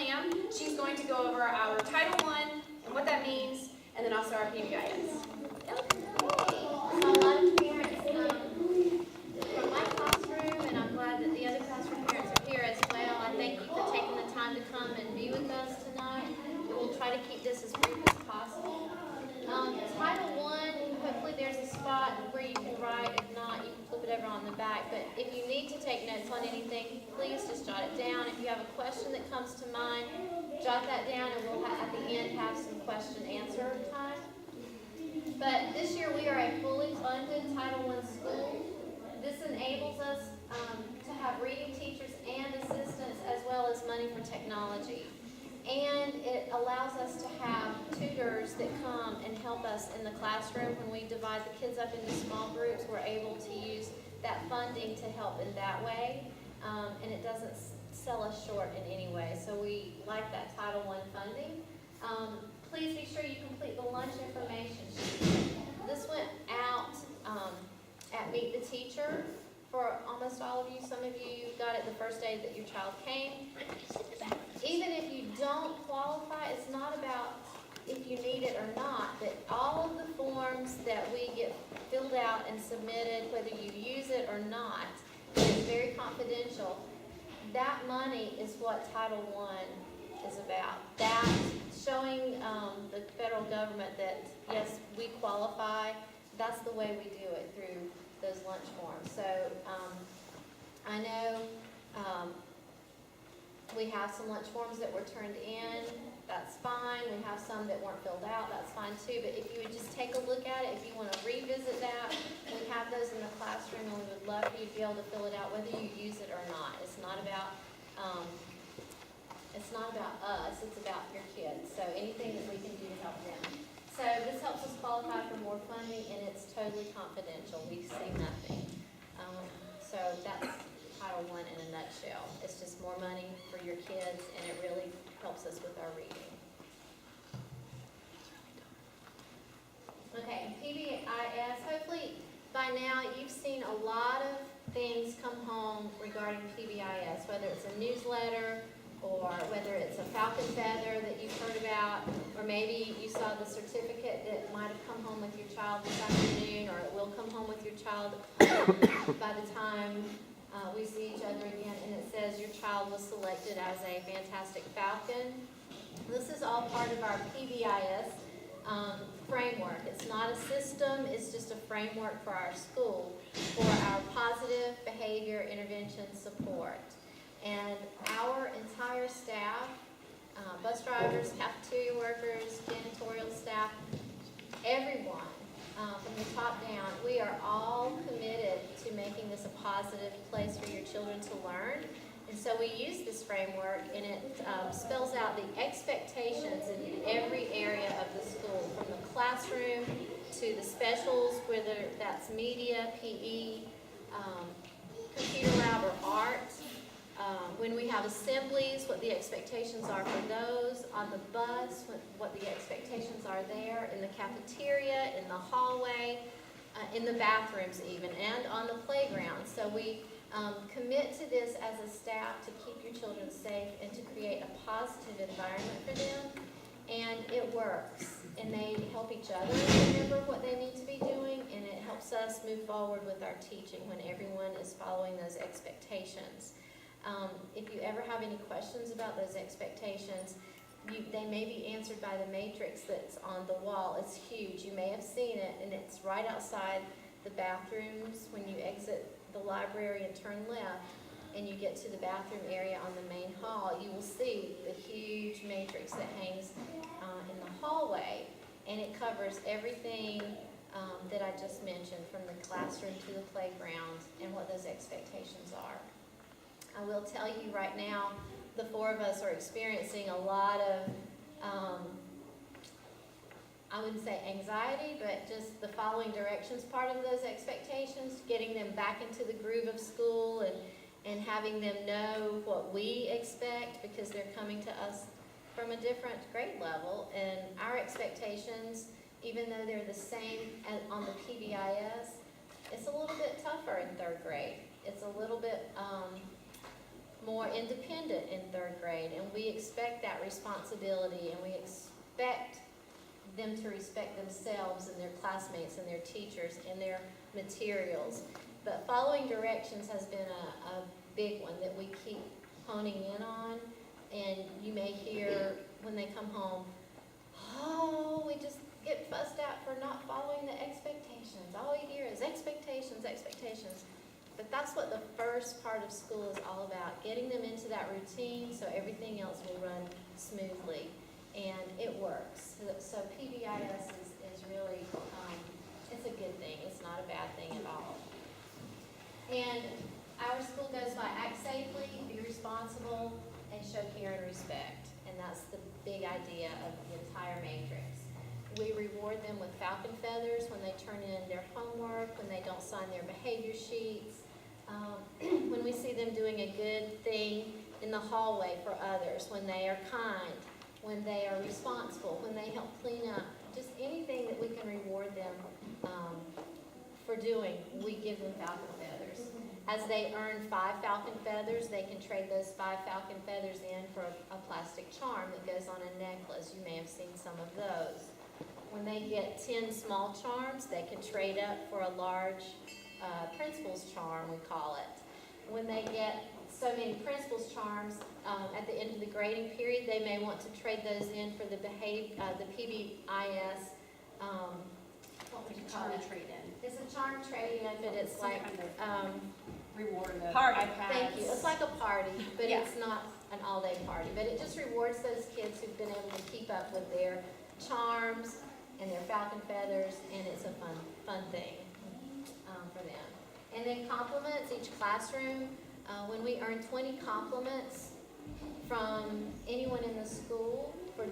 Lamb. She's going to go over our Title I and what that means, and then also our PBIS. A lot of parents from my classroom, and I'm glad that the other classroom parents are here as well. I thank you for taking the time to come and be with us tonight. We'll try to keep this as brief as possible. Title I, hopefully there's a spot where you can write. If not, you can flip it over on the back. But if you need to take notes on anything, please just jot it down. If you have a question that comes to mind, jot that down, and we'll at the end have some question-answer time. But this year we are a fully funded Title I school. This enables us to have reading teachers and assistants as well as money for technology. And it allows us to have tutors that come and help us in the classroom. When we divide the kids up into small groups, we're able to use that funding to help in that way. And it doesn't sell us short in any way. So we like that Title I funding. Please be sure you complete the lunch information sheet. This went out at Meet the Teacher for almost all of you. Some of you got it the first day that your child came. Even if you don't qualify, it's not about if you need it or not, but all of the forms that we get filled out and submitted, whether you use it or not, it's very confidential. That money is what Title I is about. That showing the federal government that, yes, we qualify. That's the way we do it, through those lunch forms. So I know we have some lunch forms that were turned in. That's fine. We have some that weren't filled out. That's fine too. But if you would just take a look at it, if you want to revisit that, we have those in the classroom, and we would love for you to be able to fill it out whether you use it or not. It's not about us. It's about your kids. So anything that we can do to help them. So this helps us qualify for more funding, and it's totally confidential. We see nothing. So that's Title I in a nutshell. It's just more money for your kids, and it really helps us with our reading. Okay, PBIS. Hopefully by now you've seen a lot of things come home regarding PBIS, whether it's a newsletter, or whether it's a falcon feather that you've heard about, or maybe you saw the certificate that might have come home with your child this afternoon, or it will come home with your child by the time we see each other again, and it says your child was selected as a fantastic falcon. This is all part of our PBIS framework. It's not a system, it's just a framework for our school for our positive behavior intervention support. And our entire staff, bus drivers, cafeteria workers, janitorial staff, everyone from the top down, we are all committed to making this a positive place for your children to learn. And so we use this framework, and it spells out the expectations in every area of the school, from the classroom to the specials, whether that's media, PE, computer lab, or art. When we have assemblies, what the expectations are for those, on the bus, what the expectations are there, in the cafeteria, in the hallway, in the bathrooms even, and on the playground. So we commit to this as a staff to keep your children safe and to create a positive environment for them. And it works, and they help each other remember what they need to be doing, and it helps us move forward with our teaching when everyone is following those expectations. If you ever have any questions about those expectations, they may be answered by the matrix that's on the wall. It's huge. You may have seen it, and it's right outside the bathrooms when you exit the library and turn left, and you get to the bathroom area on the main hall. You will see the huge matrix that hangs in the hallway, and it covers everything that I just mentioned, from the classroom to the playground, and what those expectations are. I will tell you right now, the four of us are experiencing a lot of, I wouldn't say anxiety, but just the following directions part of those expectations, getting them back into the groove of school, and having them know what we expect, because they're coming to us from a different grade level. And our expectations, even though they're the same as on the PBIS, it's a little bit tougher in third grade. It's a little bit more independent in third grade, and we expect that responsibility, and we expect them to respect themselves and their classmates and their teachers and their materials. But following directions has been a big one that we keep honing in on, and you may hear when they come home, oh, we just get fussed at for not following the expectations. All we hear is expectations, expectations. But that's what the first part of school is all about, getting them into that routine so everything else will run smoothly. And it works. So PBIS is really, it's a good thing. It's not a bad thing at all. And our school goes by act safely, be responsible, and show care and respect. And that's the big idea of the entire matrix. We reward them with falcon feathers when they turn in their homework, when they don't sign their behavior sheets, when we see them doing a good thing in the hallway for others, when they are kind, when they are responsible, when they help clean up, just anything that we can reward them for doing, we give them falcon feathers. As they earn 5 falcon feathers, they can trade those 5 falcon feathers in for a plastic charm that goes on a necklace. You may have seen some of those. When they get 10 small charms, they can trade up for a large principal's charm, we call it. When they get so many principal's charms, at the end of the grading period, they may want to trade those in for the PBIS, what would you call it? Trade-in. It's a charm trade-in, but it's Some like, kind of Reward of Party. iPads. thank you, it's like a party, but Yeah. it's not an all-day party. But it just rewards those kids who've been able to keep up with their charms and their falcon feathers, and it's a fun thing for them. And then compliments, each classroom, when we earn 20 compliments from anyone in the school for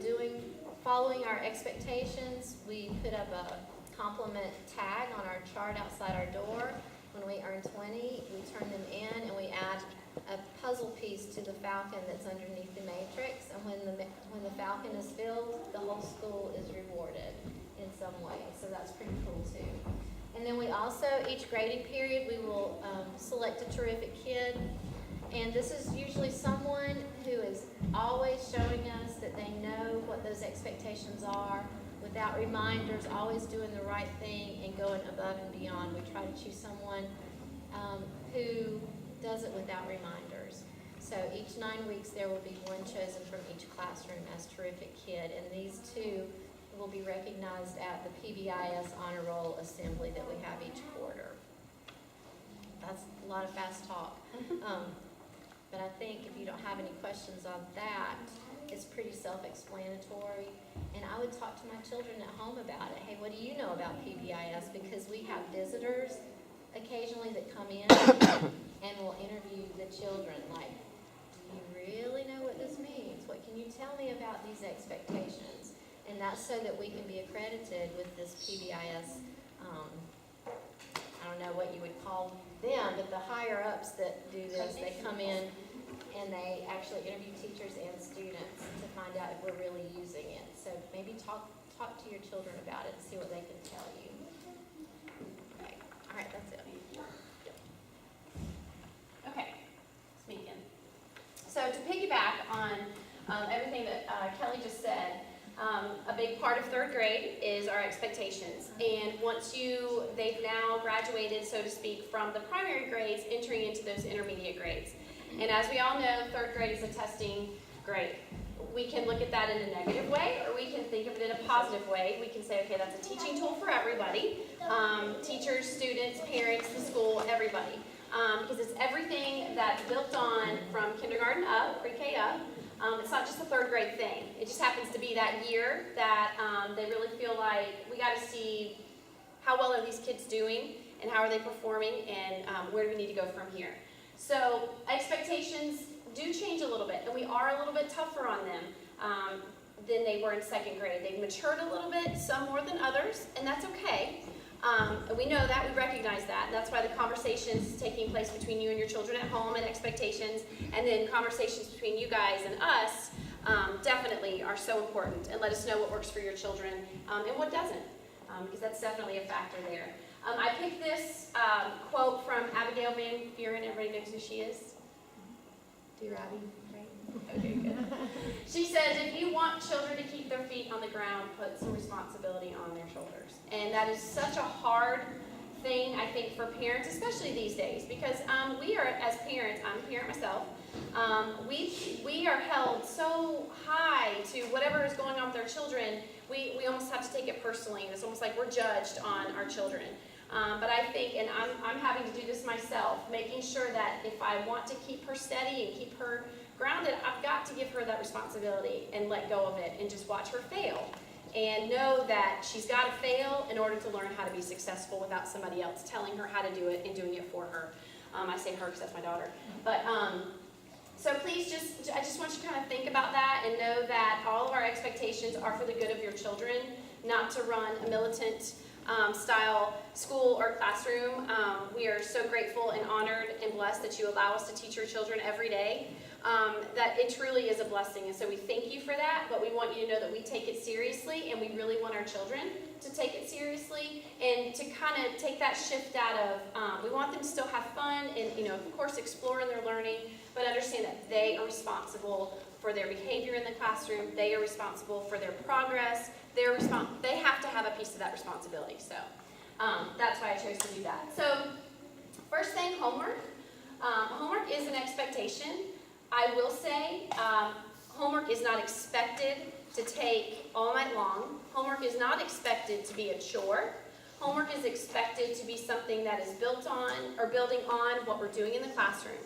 following our expectations, we put up a compliment tag on our chart outside our door. When we earn 20, we turn them in and we add a puzzle piece to the falcon that's underneath the matrix. And when the falcon is filled, the whole school is rewarded in some way. So that's pretty cool too. And then we also, each grading period, we will select a terrific kid. And this is usually someone who is always showing us that they know what those expectations are, without reminders, always doing the right thing and going above and beyond. We try to choose someone who does it without reminders. So each 9 weeks there will be one chosen from each classroom as terrific kid, and these 2 will be recognized at the PBIS Honor Roll Assembly that we have each quarter. That's a lot of fast talk. But I think if you don't have any questions on that, it's pretty self-explanatory. And I would talk to my children at home about it. Hey, what do you know about PBIS? Because we have visitors occasionally that come in and will interview the children. Like, do you really know what this means? What can you tell me about these expectations? And that's so that we can be accredited with this PBIS, I don't know what you would call them, but the higher ups that do this, they come in and they actually interview teachers and students to find out if we're really using it. So maybe talk to your children about it and see what they can tell you. Okay, all right, that's it. Okay, Megan. So to piggyback on everything that Kelly just said, a big part of third grade is our expectations. And once they've now graduated, so to speak, from the primary grades, entering into those intermediate grades. And as we all know, third grade is a testing grade. We can look at that in a negative way, or we can think of it in a positive way. We can say, okay, that's a teaching tool for everybody. Teachers, students, parents, the school, everybody. Because it's everything that's built on from kindergarten up, pre-K up. It's not just a third grade thing. It just happens to be that year that they really feel like we got to see how well are these kids doing and how are they performing and where do we need to go from here. So expectations do change a little bit, and we are a little bit tougher on them than they were in second grade. They've matured a little bit, some more than others, and that's okay. And we know that, we recognize that, and that's why the conversations taking place between you and your children at home and expectations, and then conversations between you guys and us definitely are so important, and let us know what works for your children and what doesn't, because that's definitely a factor there. I picked this quote from Abigail Van Buren. Everybody knows who she is? Do Robbie, right? Okay, good. She says, if you want children to keep their feet on the ground, put some responsibility on their shoulders. And that is such a hard thing, I think, for parents, especially these days, because we are, as parents, I'm a parent myself, we are held so high to whatever is going on with our children, we almost have to take it personally, and it's almost like we're judged on our children. But I think, and I'm having to do this myself, making sure that if I want to keep her steady and keep her grounded, I've got to give her that responsibility and let go of it and just watch her fail. And know that she's got to fail in order to learn how to be successful without somebody else telling her how to do it and doing it for her. I say her because that's my daughter. But so please I just want you to kind of think about that and know that all of our expectations are for the good of your children, not to run a militant style school or classroom. We are so grateful and honored and blessed that you allow us to teach your children every day. That it truly is a blessing, and so we thank you for that, but we want you to know that we take it seriously, and we really want our children to take it seriously, and to kind of take that shift out of, we want them to still have fun, and, of course, explore in their learning, but understand that they are responsible for their behavior in the classroom, they are responsible for their progress, they have to have a piece of that responsibility, so that's why I chose to do that. So, first thing, homework. Homework is an expectation. I will say, homework is not expected to take all night long. Homework is not expected to be a chore. Homework is expected to be something that is built on or building on what we're doing in the classroom.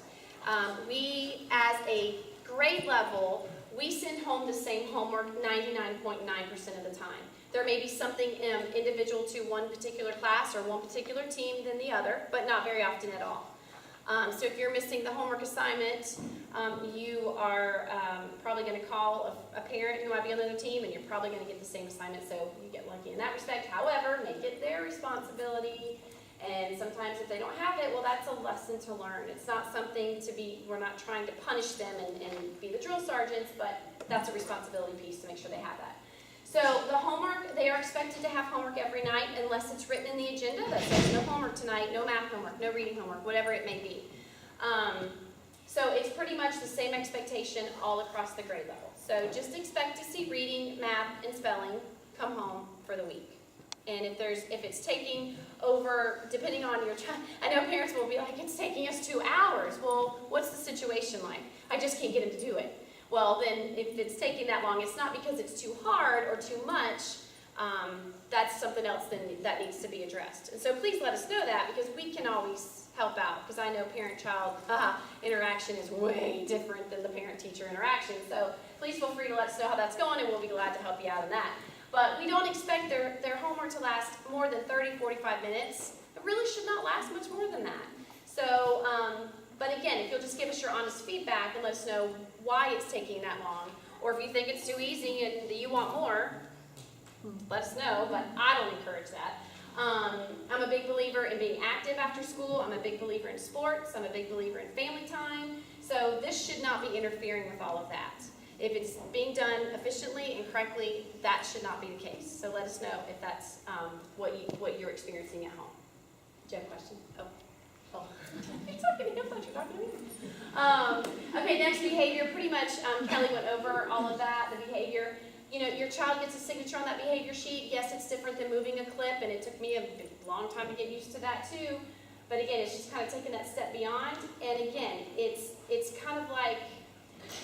We, as a grade level, we send home the same homework 99.9% of the time. There may be something individual to one particular class or one particular team than the other, but not very often at all. So if you're missing the homework assignment, you are probably going to call a parent who might be on the other team, and you're probably going to get the same assignment, so you get lucky in that respect. However, make it their responsibility, and sometimes if they don't have it, well, that's a lesson to learn. It's not something to be, we're not trying to punish them and be the drill sergeants, but that's a responsibility piece to make sure they have that. So the homework, they are expected to have homework every night unless it's written in the agenda that says no homework tonight, no math homework, no reading homework, whatever it may be. So it's pretty much the same expectation all across the grade level. So just expect to see reading, math, and spelling come home for the week. And if it's taking over, depending on your time, I know parents will be like, it's taking us 2 hours. Well, what's the situation like? I just can't get them to do it. Well, then if it's taking that long, it's not because it's too hard or too much. That's something else that needs to be addressed. And so please let us know that, because we can always help out, because I know parent-child interaction is way different than the parent-teacher interaction. So please feel free to let us know how that's going, and we'll be glad to help you out in that. But we don't expect their homework to last more than 30, 45 minutes. It really should not last much more than that. So, but again, if you'll just give us your honest feedback and let us know why it's taking that long, or if you think it's too easy and you want more, let us know, but I don't encourage that. I'm a big believer in being active after school. I'm a big believer in sports. I'm a big believer in family time. So this should not be interfering with all of that. If it's being done efficiently and correctly, that should not be the case. So let us know if that's what you're experiencing at home. Do you have a question? Oh. You're talking to him, I thought you were talking to me. Okay, next, behavior. Pretty much Kelly went over all of that, the behavior. Your child gets a signature on that behavior sheet. Yes, it's different than moving a clip, and it took me a long time to get used to that too. But again, it's just kind of taking that step beyond. And again, it's kind of like,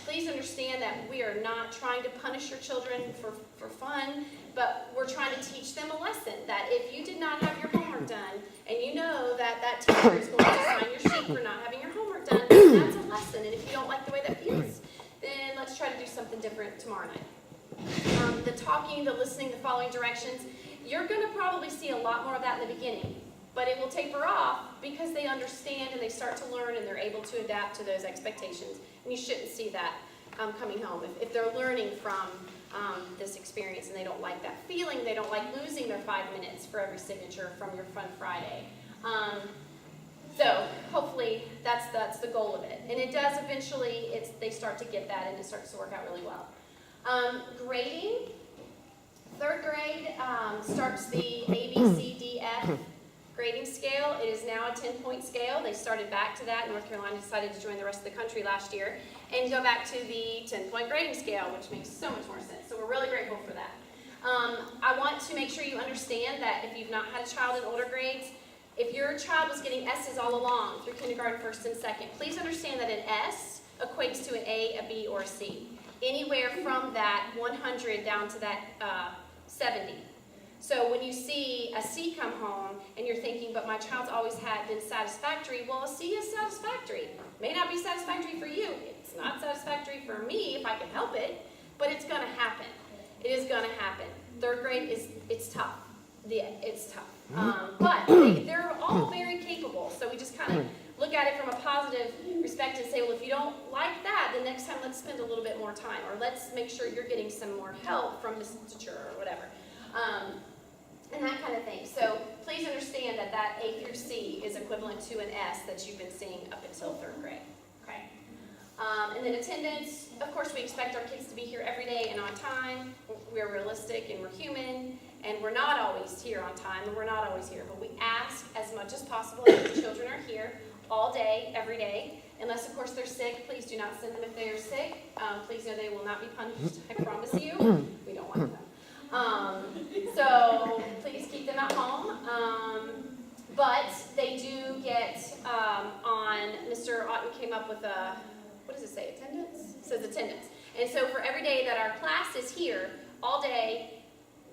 please understand that we are not trying to punish your children for fun, but we're trying to teach them a lesson that if you did not have your homework done, and you know that teacher is going to sign your sheet for not having your homework done, then that's a lesson. And if you don't like the way that feels, then let's try to do something different tomorrow night. The talking, the listening, the following directions, you're going to probably see a lot more of that in the beginning, but it will taper off because they understand and they start to learn and they're able to adapt to those expectations. And you shouldn't see that coming home. If they're learning from this experience and they don't like that feeling, they don't like losing their 5 minutes for every signature from your Fun Friday. So hopefully that's the goal of it. And it does eventually, they start to get that and it starts to work out really well. Grading. 3rd grade starts the A, B, C, D, F grading scale. It is now a 10-point scale. They started back to that. North Carolina decided to join the rest of the country last year and go back to the 10-point grading scale, which makes so much more sense. So we're really grateful for that. I want to make sure you understand that if you've not had a child in older grades, if your child was getting S's all along through kindergarten, first and second, please understand that an S equates to an A, a B, or a C. Anywhere from that 100 down to that 70. So when you see a C come home and you're thinking, but my child's always been satisfactory, well, a C is satisfactory. May not be satisfactory for you. It's not satisfactory for me if I can help it, but it's going to happen. It is going to happen. Third grade it's tough. It's tough. But they're all very capable. So we just kind of look at it from a positive perspective and say, well, if you don't like that, then next time let's spend a little bit more time, or let's make sure you're getting some more help from Mrs. Teacher or whatever. And that kind of thing. So please understand that that A through C is equivalent to an S that you've been seeing up until third grade. Okay. And then attendance, of course, we expect our kids to be here every day and on time. We're realistic and we're human, and we're not always here on time, and we're not always here. But we ask as much as possible that the children are here all day, every day. Unless, of course, they're sick, please do not send them if they are sick. Please know they will not be punished, I promise you. We don't want them. So please keep them at home. But they do get on, Mr. Otten came up with a, what does it say, attendance? It says attendance. And so for every day that our class is here, all day,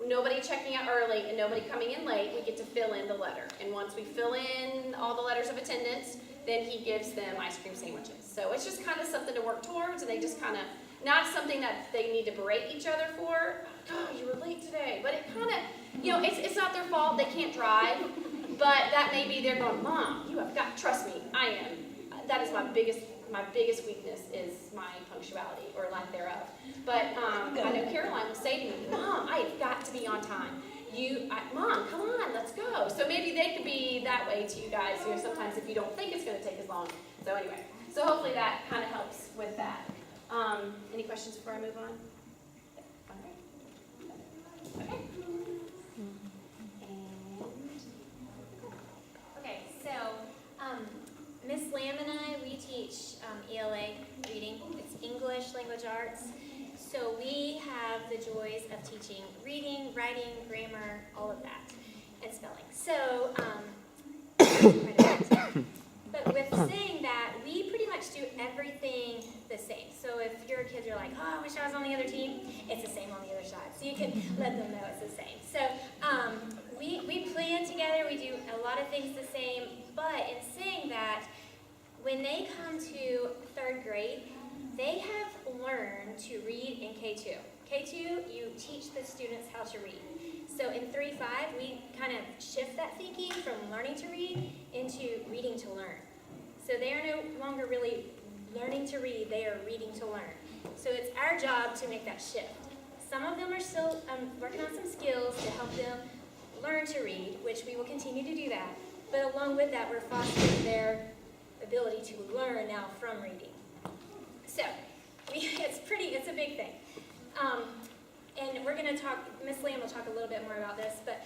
nobody checking out early and nobody coming in late, we get to fill in the letter. And once we fill in all the letters of attendance, then he gives them ice cream sandwiches. So it's just kind of something to work towards, and they just kind of, not something that they need to berate each other for. God, you were late today. But it kind of, you know, it's not their fault. They can't drive. But that may be they're going, Mom, you have got, trust me, I am. That is my biggest weakness is my punctuality or lack thereof. But I know Caroline will say to me, Mom, I have got to be on time. Mom, come on, let's go. So maybe they could be that way to you guys, you know, sometimes if you don't think it's going to take as long. So anyway, so hopefully that kind of helps with that. Any questions before I move on? Okay. Okay, so Miss Lamb and I, we teach ELA reading. It's English Language Arts. So we have the joys of teaching reading, writing, grammar, all of that, and spelling. So, but with saying that, we pretty much do everything the same. So if your kids are like, oh, I wish I was on the other team, it's the same on the other side. So you can let them know it's the same. So we plan together, we do a lot of things the same, but in saying that, when they come to third grade, they have learned to read in K2. K2, you teach the students how to read. So in 3-5, we kind of shift that thinking from learning to read into reading to learn. So they are no longer really learning to read, they are reading to learn. So it's our job to make that shift. Some of them are still working on some skills to help them learn to read, which we will continue to do that. But along with that, we're fostering their ability to learn now from reading. So it's a big thing. And we're going to talk, Miss Lamb will talk a little bit more about this, but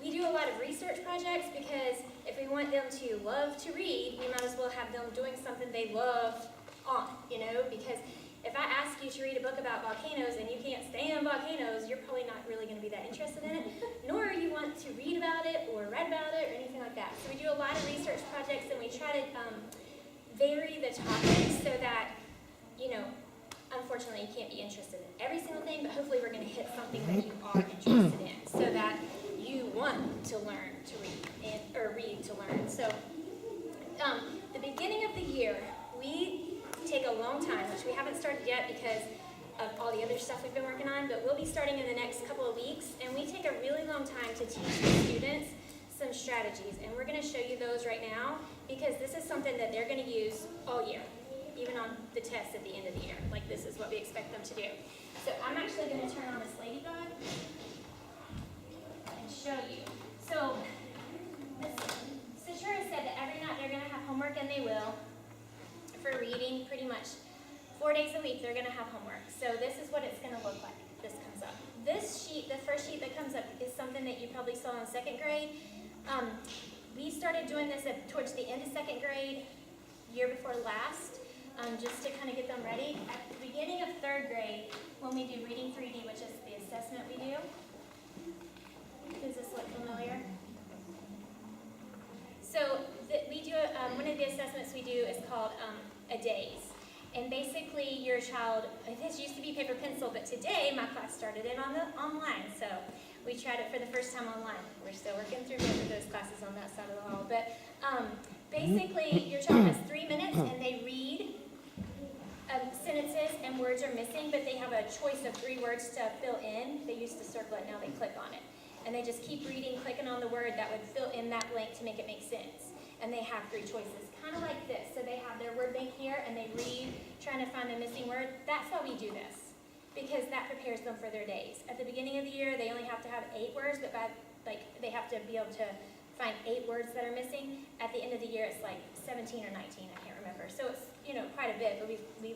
we do a lot of research projects because if we want them to love to read, we might as well have them doing something they love on, you know, because if I ask you to read a book about volcanoes and you can't stand volcanoes, you're probably not really going to be that interested in it, nor you want to read about it or read about it or anything like that. So we do a lot of research projects and we try to vary the topics so that, you know, unfortunately you can't be interested in every single thing, but hopefully we're going to hit something that you are interested in so that you want to learn to read or read to learn. So the beginning of the year, we take a long time, which we haven't started yet because of all the other stuff we've been working on, but we'll be starting in the next couple of weeks, and we take a really long time to teach the students some strategies, and we're going to show you those right now because this is something that they're going to use all year, even on the test at the end of the year. Like, this is what we expect them to do. So I'm actually going to turn on this ladybug and show you. So Ms. Cichura said that every night they're going to have homework, and they will. For reading, pretty much 4 days a week, they're going to have homework. So this is what it's going to look like. This comes up. This sheet, the first sheet that comes up, is something that you probably saw in second grade. We started doing this towards the end of second grade, year before last, just to kind of get them ready. At the beginning of third grade, when we do Reading 3D, which is the assessment we do. Does this look familiar? So we do, one of the assessments we do is called a DAYS. And basically your child, this used to be paper pencil, but today my class started it online. So we tried it for the first time online. We're still working through most of those classes on that side of the hall. But basically your child has 3 minutes and they read sentences and words are missing, but they have a choice of 3 words to fill in. They used to circle it, now they click on it. And they just keep reading, clicking on the word that would fill in that blank to make it make sense. And they have 3 choices, kind of like this. So they have their word bank here, and they read, trying to find the missing word. That's why we do this, because that prepares them for their days. At the beginning of the year, they only have to have 8 words, but they have to be able to find 8 words that are missing. At the end of the year, it's like 17 or 19, I can't remember. So it's, quite a bit, but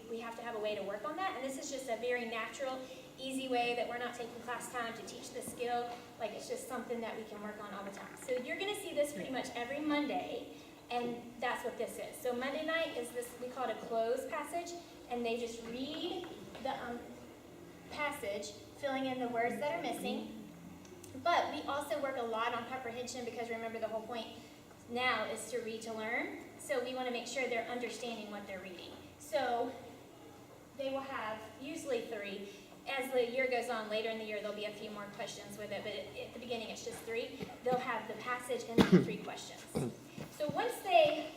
we have to have a way to work on that. And this is just a very natural, easy way that we're not taking class time to teach the skill. Like, it's just something that we can work on all the time. So you're going to see this pretty much every Monday, and that's what this is. So Monday night is this, we call it a closed passage, and they just read the passage, filling in the words that are missing. But we also work a lot on comprehension, because remember, the whole point now is to read to learn. So we want to make sure they're understanding what they're reading. So they will have usually 3. As the year goes on, later in the year, there'll be a few more questions with it, but at the beginning it's just 3. They'll have the passage and then 3 questions. So once they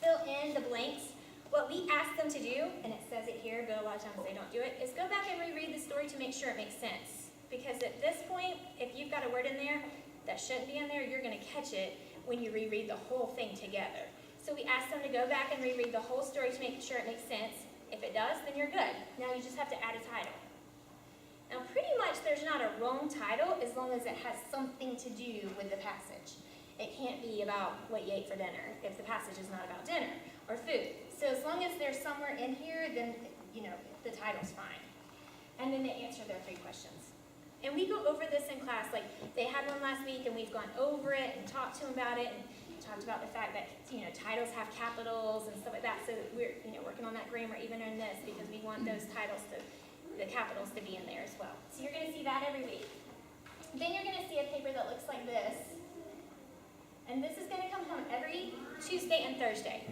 fill in the blanks, what we ask them to do, and it says it here, but a lot of times they don't do it, is go back and reread the story to make sure it makes sense. Because at this point, if you've got a word in there that shouldn't be in there, you're going to catch it when you reread the whole thing together. So we ask them to go back and reread the whole story to make sure it makes sense. If it does, then you're good. Now you just have to add a title. Now pretty much there's not a wrong title as long as it has something to do with the passage. It can't be about what you ate for dinner if the passage is not about dinner or food. So as long as there's somewhere in here, then the title's fine. And then they answer their 3 questions. And we go over this in class. Like, they had one last week and we've gone over it and talked to them about it and talked about the fact that titles have capitals and stuff like that. So we're working on that grammar even in this, because we want those titles the capitals to be in there as well. So you're going to see that every week. Then you're going to see a paper that looks like this. And this is going to come home every Tuesday and Thursday.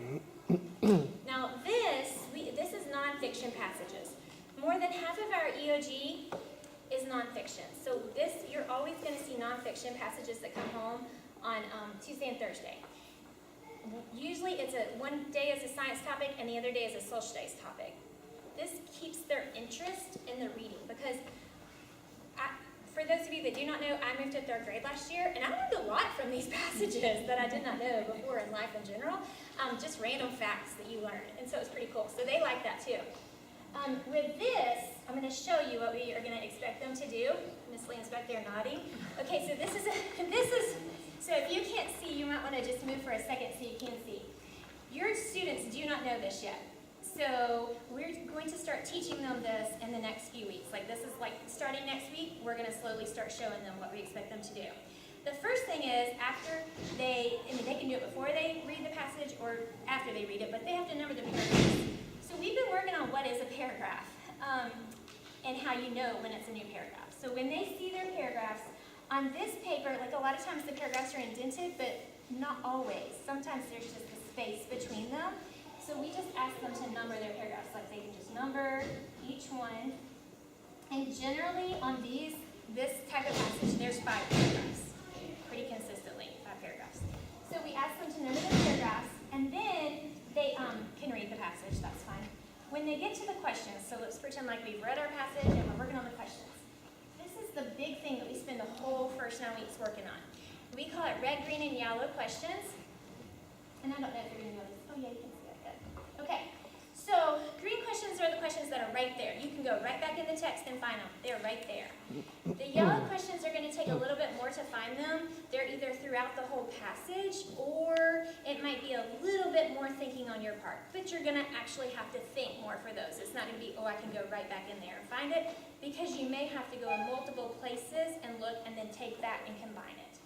Now this is nonfiction passages. More than half of our EOG is nonfiction. So you're always going to see nonfiction passages that come home on Tuesday and Thursday. Usually it's one day is a science topic and the other day is a social studies topic. This keeps their interest in the reading, because for those of you that do not know, I moved to 3rd grade last year, and I learned a lot from these passages that I did not know before in life in general, just random facts that you learn, and so it's pretty cool. So they like that too. With this, I'm going to show you what we are going to expect them to do. Miss Lean's back there nodding. Okay, so so if you can't see, you might want to just move for a second so you can see. Your students do not know this yet. So we're going to start teaching them this in the next few weeks. Like, this is like starting next week, we're going to slowly start showing them what we expect them to do. The first thing is after they can do it before they read the passage or after they read it, but they have to number the paragraphs. So we've been working on what is a paragraph and how you know when it's a new paragraph. So when they see their paragraphs, on this paper, like a lot of times the paragraphs are indented, but not always. Sometimes there's just a space between them. So we just ask them to number their paragraphs. Like, they can just number each one. And generally on this type of passage, there's 5 paragraphs. Pretty consistently, 5 paragraphs. So we ask them to number the paragraphs, and then they can read the passage. That's fine. When they get to the questions, so let's pretend like we've read our passage and we're working on the questions. This is the big thing that we spend the whole first 9 weeks working on. We call it red, green, and yellow questions. And I don't know if you're going to notice. Oh, yeah, you can see it. Good. Okay. So green questions are the questions that are right there. You can go right back in the text and find them. They're right there. The yellow questions are going to take a little bit more to find them. They're either throughout the whole passage, or it might be a little bit more thinking on your part. But you're going to actually have to think more for those. It's not going to be, oh, I can go right back in there and find it, because you may have to go in multiple places and look and then take that and combine it.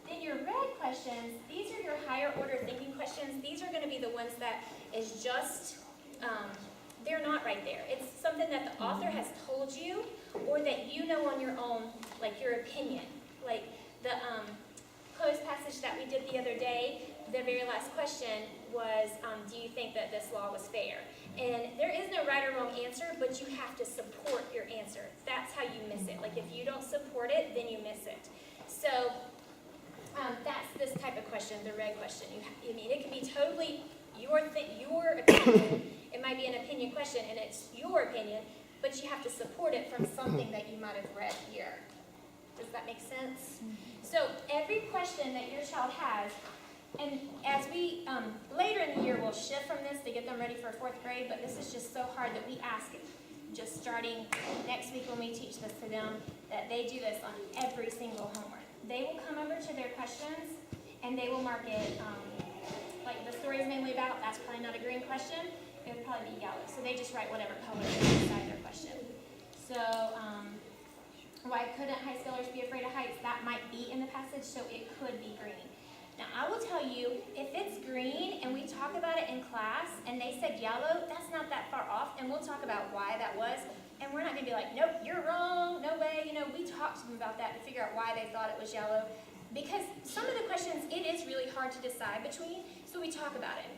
Then your red questions, these are your higher order thinking questions. These are going to be the ones that is just, they're not right there. It's something that the author has told you or that you know on your own, like your opinion. Like the closed passage that we did the other day, the very last question was, do you think that this law was fair? And there is no right or wrong answer, but you have to support your answer. That's how you miss it. Like if you don't support it, then you miss it. So that's this type of question, the red question. I mean, it can be totally your opinion. It might be an opinion question, and it's your opinion, but you have to support it from something that you might have read here. Does that make sense? So every question that your child has, and as we, later in the year, we'll shift from this to get them ready for 4th grade, but this is just so hard that we ask, just starting next week when we teach this to them, that they do this on every single homework. They will come over to their questions, and they will mark it, like the story is mainly about, that's probably not a green question, it would probably be yellow. So they just write whatever color is inside their question. So, why couldn't high schoolers be afraid of heights? That might be in the passage, so it could be green. Now, I will tell you, if it's green and we talk about it in class and they said yellow, that's not that far off, and we'll talk about why that was. And we're not going to be like, nope, you're wrong, no way. You know, we talked to them about that to figure out why they thought it was yellow. Because some of the questions, it is really hard to decide between, so we talk about it.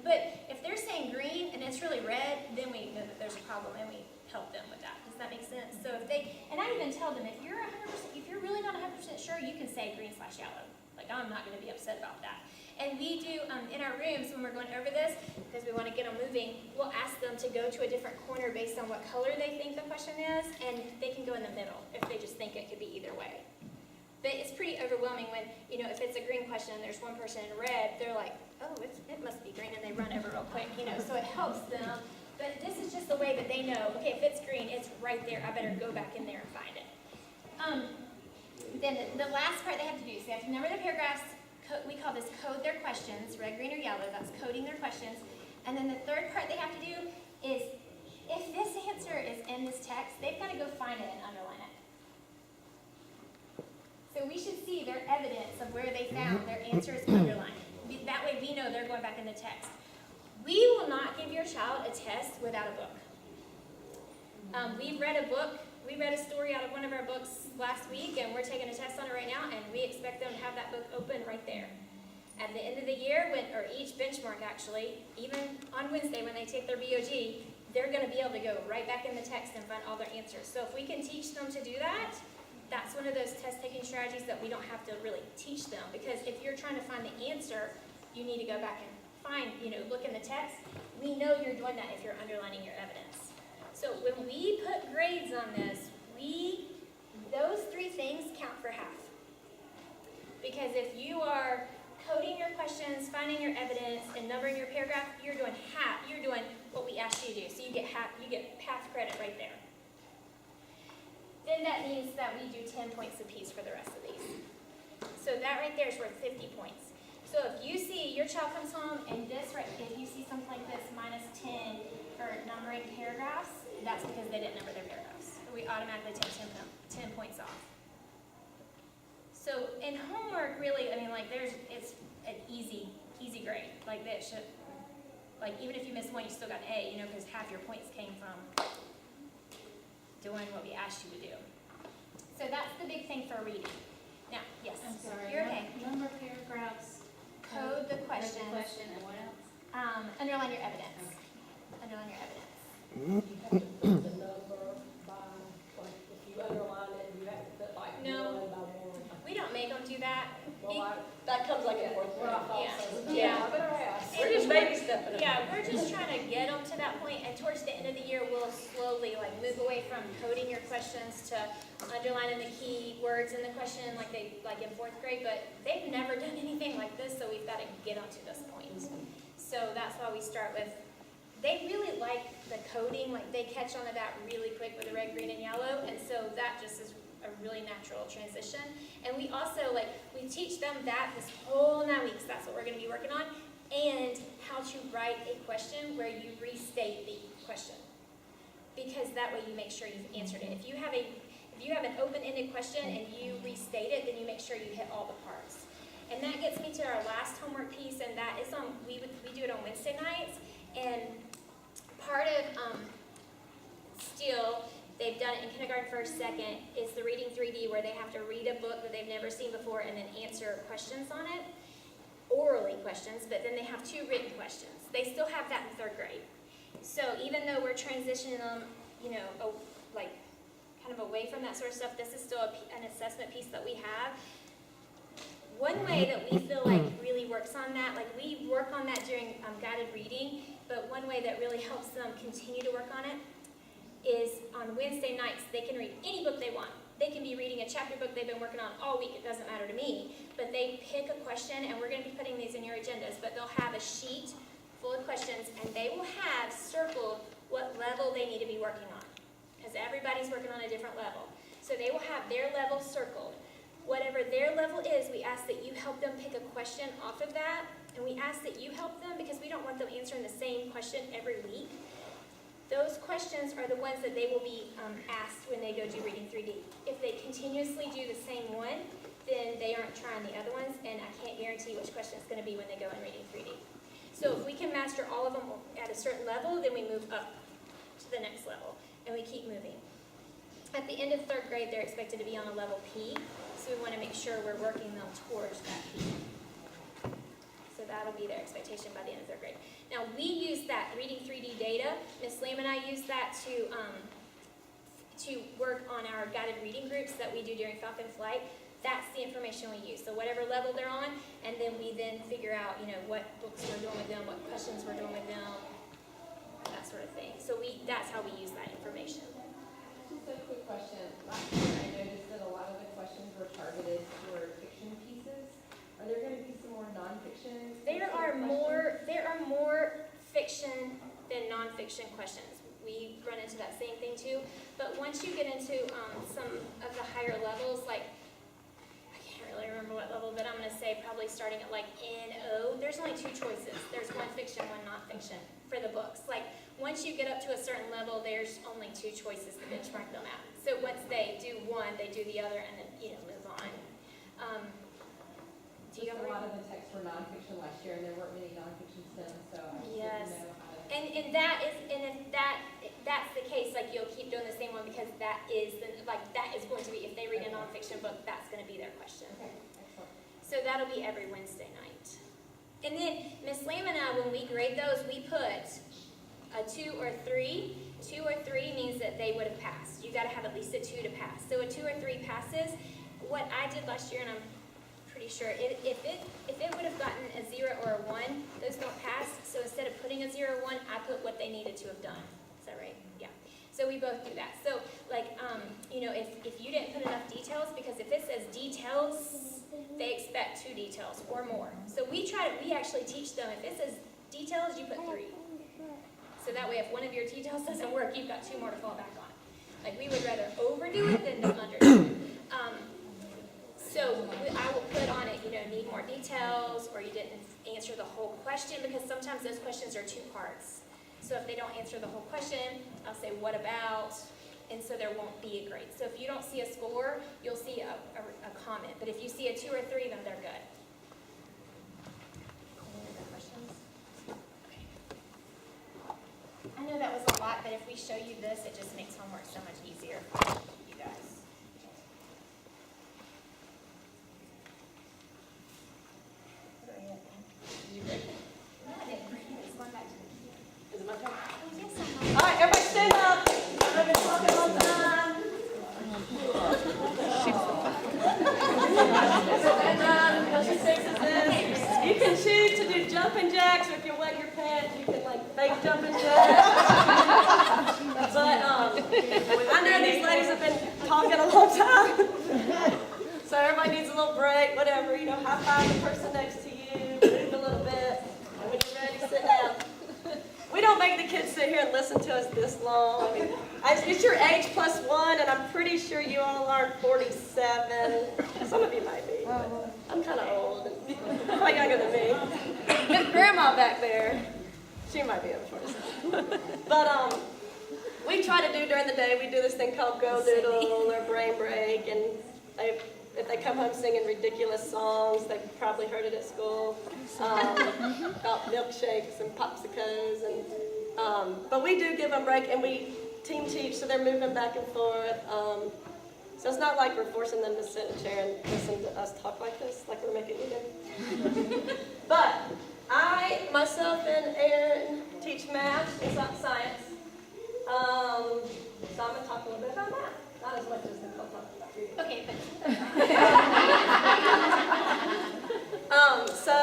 But if they're saying green and it's really red, then we know that there's a problem and we help them with that. Does that make sense? So if they, and I even tell them, if you're 100%, if you're really not 100% sure, you can say green/yellow. Like, I'm not going to be upset about that. And we do, in our rooms, when we're going over this, because we want to get them moving, we'll ask them to go to a different corner based on what color they think the question is, and they can go in the middle if they just think it could be either way. But it's pretty overwhelming when, you know, if it's a green question and there's one person in red, they're like, oh, it must be green, and they run over real quick, you know, so it helps them. But this is just the way that they know, okay, if it's green, it's right there. I better go back in there and find it. Then the last part they have to do, so they have to number their paragraphs. We call this code their questions, red, green, or yellow. That's coding their questions. And then the third part they have to do is, if this answer is in this text, they've got to go find it and underline it. So we should see their evidence of where they found their answers underlined. That way we know they're going back in the text. We will not give your child a test without a book. We read a story out of one of our books last week, and we're taking a test on it right now, and we expect them to have that book open right there. At the end of the year, or each benchmark actually, even on Wednesday when they take their BOG, they're going to be able to go right back in the text and find all their answers. So if we can teach them to do that, that's one of those test-taking strategies that we don't have to really teach them, because if you're trying to find the answer, you need to go back and find, look in the text. We know you're doing that if you're underlining your evidence. So when we put grades on this, those 3 things count for half. Because if you are coding your questions, finding your evidence, and numbering your paragraph, you're doing half. You're doing what we asked you to do. So you get half credit right there. Then that means that we do 10 points apiece for the rest of these. So that right there is worth 50 points. So if you see your child comes home and if you see something like this, -10 for numbering paragraphs, that's because they didn't number their paragraphs. So we automatically take 10 points off. So in homework, really, it's an easy grade. Like that should, even if you miss one, you still got an A, because half your points came from doing what we asked you to do. So that's the big thing for reading. Now, yes. I'm sorry. You're okay. Number paragraphs. Code the question. Question and what else? Underline your evidence. Underline your evidence. You have to put the number by, if you underline it, you have to put No. 1 by 1. We don't make them do that. Well, that comes in 4th grade. Yeah. I better ask. And We're just we're- baby stepping it. Yeah, we're just trying to get them to that point, and towards the end of the year, we'll slowly move away from coding your questions to underlining the key words in the question, like in 4th grade. But they've never done anything like this, so we've got to get them to this point. So that's why we start with. They really like the coding, they catch on to that really quick with the red, green, and yellow, and so that just is a really natural transition. And we also, we teach them that this whole 9 weeks, that's what we're going to be working on, and how to write a question where you restate the question. Because that way you make sure you've answered it. If you have an open-ended question and you restate it, then you make sure you hit all the parts. And that gets me to our last homework piece, and that is we do it on Wednesday nights. And part of still, they've done it in kindergarten first, second, is the reading 3D, where they have to read a book that they've never seen before and then answer questions on it, orally questions, but then they have 2 written questions. They still have that in 3rd grade. So even though we're transitioning them, like kind of away from that sort of stuff, this is still an assessment piece that we have. One way that we feel like really works on that, like we work on that during guided reading, but one way that really helps them continue to work on it is on Wednesday nights, they can read any book they want. They can be reading a chapter book they've been working on all week, it doesn't matter to me, but they pick a question, and we're going to be putting these in your agendas, but they'll have a sheet full of questions, and they will have circled what level they need to be working on, because everybody's working on a different level. So they will have their level circled. Whatever their level is, we ask that you help them pick a question off of that, and we ask that you help them because we don't want them answering the same question every week. Those questions are the ones that they will be asked when they go do Reading 3D. If they continuously do the same one, then they aren't trying the other ones, and I can't guarantee which question it's going to be when they go in Reading 3D. So if we can master all of them at a certain level, then we move up to the next level, and we keep moving. At the end of 3rd grade, they're expected to be on a level P, so we want to make sure we're working them towards that P. So that'll be their expectation by the end of 3rd grade. Now, we use that Reading 3D data. Miss Lamb and I use that to work on our guided reading groups that we do during Falcon Flight. That's the information we use. So whatever level they're on, and then we figure out, what books we're doing with them, what questions we're doing with them, that sort of thing. So that's how we use that information. Just a quick question. Last year, I noticed that a lot of the questions were targeted toward fiction pieces. Are there going to be some more nonfiction? There are more fiction than nonfiction questions. We run into that same thing too. But once you get into some of the higher levels, like I can't really remember what level, but I'm going to say probably starting at like NO. There's only 2 choices. There's one fiction, one nonfiction for the books. Like once you get up to a certain level, there's only 2 choices to benchmark them at. So once they do one, they do the other, and then move on. Do you have a lot of the texts were nonfiction last year, and there weren't many nonfiction stems, so I just Yes. didn't know how to. And if that's the case, like you'll keep doing the same one because that is going to be, if they read a nonfiction book, that's going to be their question. Okay, excellent. So that'll be every Wednesday night. And then Miss Lamb and I, when we grade those, we put a 2 or 3. 2 or 3 means that they would have passed. You got to have at least a 2 to pass. So a 2 or 3 passes. What I did last year, and I'm pretty sure, if it would have gotten a 0 or a 1, those don't pass. So instead of putting a 0 or 1, I put what they needed to have done. Is that right? Yeah. So we both do that. So if you didn't put enough details, because if it says details, they expect 2 details or more. So we actually teach them, if it says details, you put 3. So that way if one of your details doesn't work, you've got 2 more to fall back on. Like we would rather overdo it than underdo it. So I will put on it, need more details, or you didn't answer the whole question, because sometimes those questions are 2 parts. So if they don't answer the whole question, I'll say, what about? And so there won't be a grade. So if you don't see a score, you'll see a comment. But if you see a 2 or 3, then they're good. Any other questions? Okay. I know that was a lot, but if we show you this, it just makes homework so much easier for you guys. Is it my turn? Yes, All right, everybody stand up. I've been talking a long time. And Coach Six is this. You can choose to do jumping jacks, or if you wet your pants, you can fake jumping jacks. But I know these ladies have been talking a long time. So everybody needs a little break, whatever, high five the person next to you, move a little bit, and when you're ready, sit down. We don't make the kids sit here and listen to us this long. I mean, it's your age plus 1, and I'm pretty sure you all are 47. Some of you might be, but I'm kind of old. Quite younger than me. Miss Grandma back there, she might be over 47. But we try to do during the day, we do this thing called Girl Doodle or Brain Break, and if they come home singing ridiculous songs, they've probably heard it at school, about milkshakes and popsicles, and but we do give them a break, and we team teach, so they're moving back and forth. So it's not like we're forcing them to sit in a chair and listen to us talk like this, like we're making you do. But I, myself, and Aaron teach math and science. So I'm going to talk a little bit about math, not as much as Nicole talked about reading. Okay, but So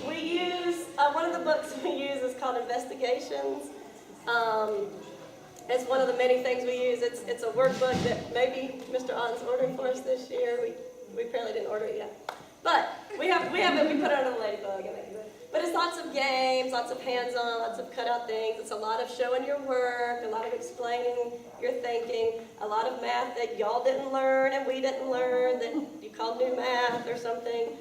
we use, one of the books we use is called Investigations. It's one of the many things we use. It's a workbook that maybe Mr. Otten's ordering for us this year. We apparently didn't order it yet. But we have it, we put it on a ladybug and everything. But it's lots of games, lots of hands-on, lots of cutout things. It's a lot of showing your work, a lot of explaining your thinking, a lot of math that y'all didn't learn and we didn't learn that you called new math or something.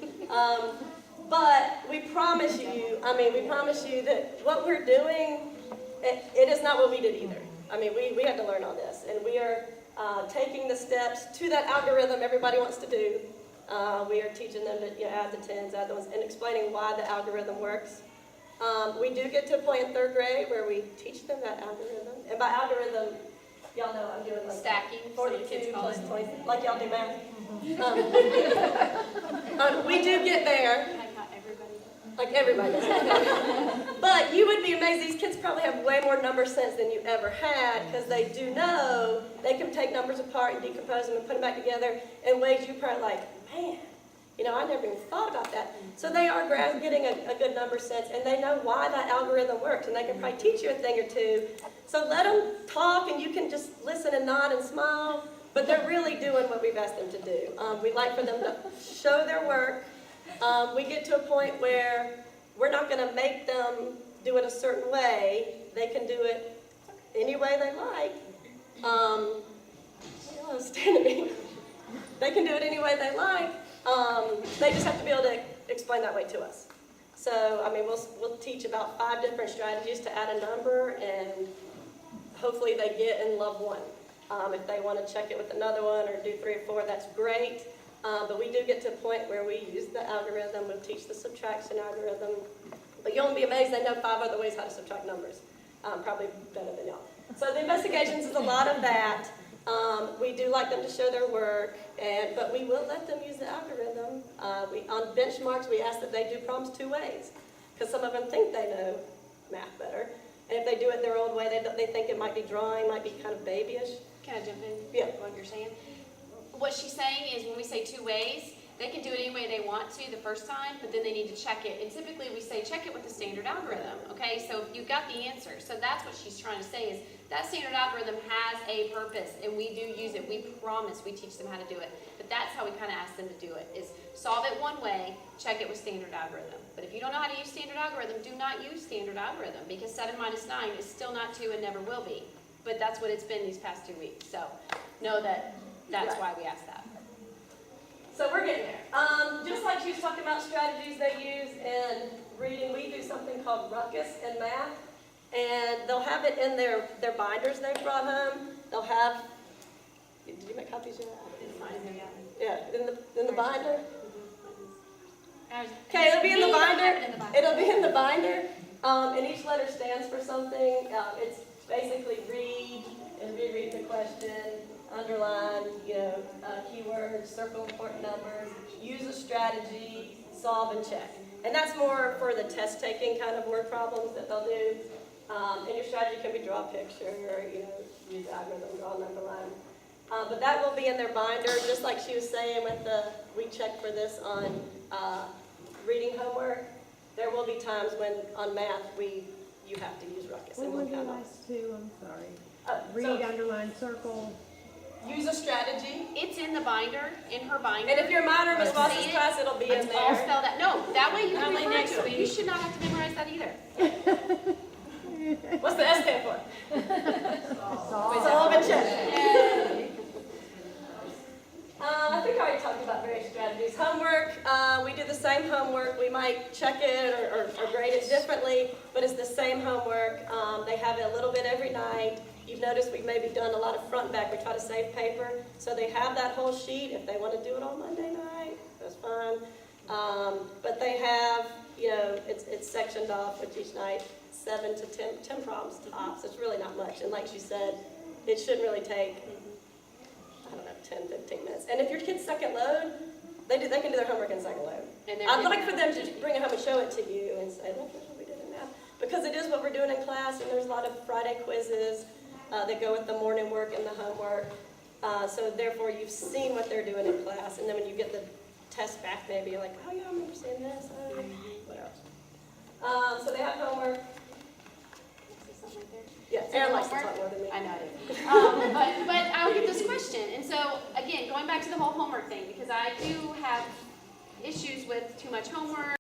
But we promise you that what we're doing, it is not what we did either. I mean, we had to learn all this, and we are taking the steps to that algorithm everybody wants to do. We are teaching them to add the tens, add the ones, and explaining why the algorithm works. We do get to a point in third grade where we teach them that algorithm. And by algorithm, y'all know I'm doing like stacking, some of the kids 42 call plus it. 20, like y'all do math. We do get there. like not everybody does. Like everybody does. But you would be amazed, these kids probably have way more number sense than you ever had, because they do know they can take numbers apart and decompose them and put them back together in ways you probably like, man, I never even thought about that. So they are getting a good number sense, and they know why that algorithm works, and they can probably teach you a thing or two. So let them talk, and you can just listen and nod and smile, but they're really doing what we've asked them to do. We'd like for them to show their work. We get to a point where we're not going to make them do it a certain way. They can do it any way they like. Stand at me. They can do it any way they like. They just have to be able to explain that way to us. So, I mean, we'll teach about 5 different strategies to add a number, and hopefully they get and love one. If they want to check it with another one or do 3 or 4, that's great. But we do get to a point where we use the algorithm. We'll teach the subtraction algorithm. But you'll be amazed, they know 5 other ways how to subtract numbers. Probably better than y'all. So the investigations is a lot of that. We do like them to show their work, but we will let them use the algorithm. On benchmarks, we ask that they do problems 2 ways, because some of them think they know math better. And if they do it their old way, they think it might be drawing, might be kind of babyish. Can I jump in? Yeah. What you're saying? What she's saying is when we say 2 ways, they can do it any way they want to the first time, but then they need to check it. And typically we say check it with the standard algorithm, okay? So you've got the answer. So that's what she's trying to say is that standard algorithm has a purpose, and we do use it. We promise we teach them how to do it. But that's how we kind of ask them to do it, is solve it one way, check it with standard algorithm. But if you don't know how to use standard algorithm, do not use standard algorithm, because 7 minus 9 is still not 2 and never will be. But that's what it's been these past 2 weeks. So know that that's why we ask that. So we're getting there. Just like she was talking about strategies they use in reading, we do something called Ruckus in math. And they'll have it in their binders they brought home. They'll have, did you make copies of that? Yeah, in the binder. Okay, it'll be in the binder. It'll be in the binder. And each letter stands for something. It's basically read and reread the question, underline, keywords, circle important numbers, use a strategy, solve and check. And that's more for the test taking kind of word problems that they'll do. And your strategy can be draw a picture, or use algorithm, draw a number line. But that will be in their binder, just like she was saying with we check for this on reading homework. There will be times when on math you have to use Ruckus. What and were we'll the count on. last 2? I'm sorry. So Read, underline, circle. use a strategy. It's in the binder, in her binder. And if you're a minor Miss See Watson's it? class, it'll be in It's all there. spelled out. No, that way you can Only refer next to it. week. You should not have to memorize that either. What's the S stand for? Solve and check. I think I already talked about various strategies. Homework, we do the same homework. We might check it or grade it differently, but it's the same homework. They have it a little bit every night. You noticed we've maybe done a lot of front and back. We try to save paper, so they have that whole sheet. If they want to do it on Monday night, that's fine. But they have, you know, it's sectioned off with each night, 7 to 10 problems tops. It's really not much. And like she said, it shouldn't really take, I don't know, 10, 15 minutes. And if your kid's second load, they can do their homework in second load. And they're I'd doing like for them to bring it home and show it to you and say, look, here's what we did in math. Because it is what we're doing in class, and there's a lot of Friday quizzes that go with the morning work and the homework. So therefore, you've seen what they're doing in class, and then when you get the test back, maybe you're like, oh yeah, I'm understanding this. Whatever. So they have homework. Yes, Aaron likes to talk more than me. I know I do. But I'll get this question. And so, again, going back to the whole homework thing, because I do have issues with too much homework.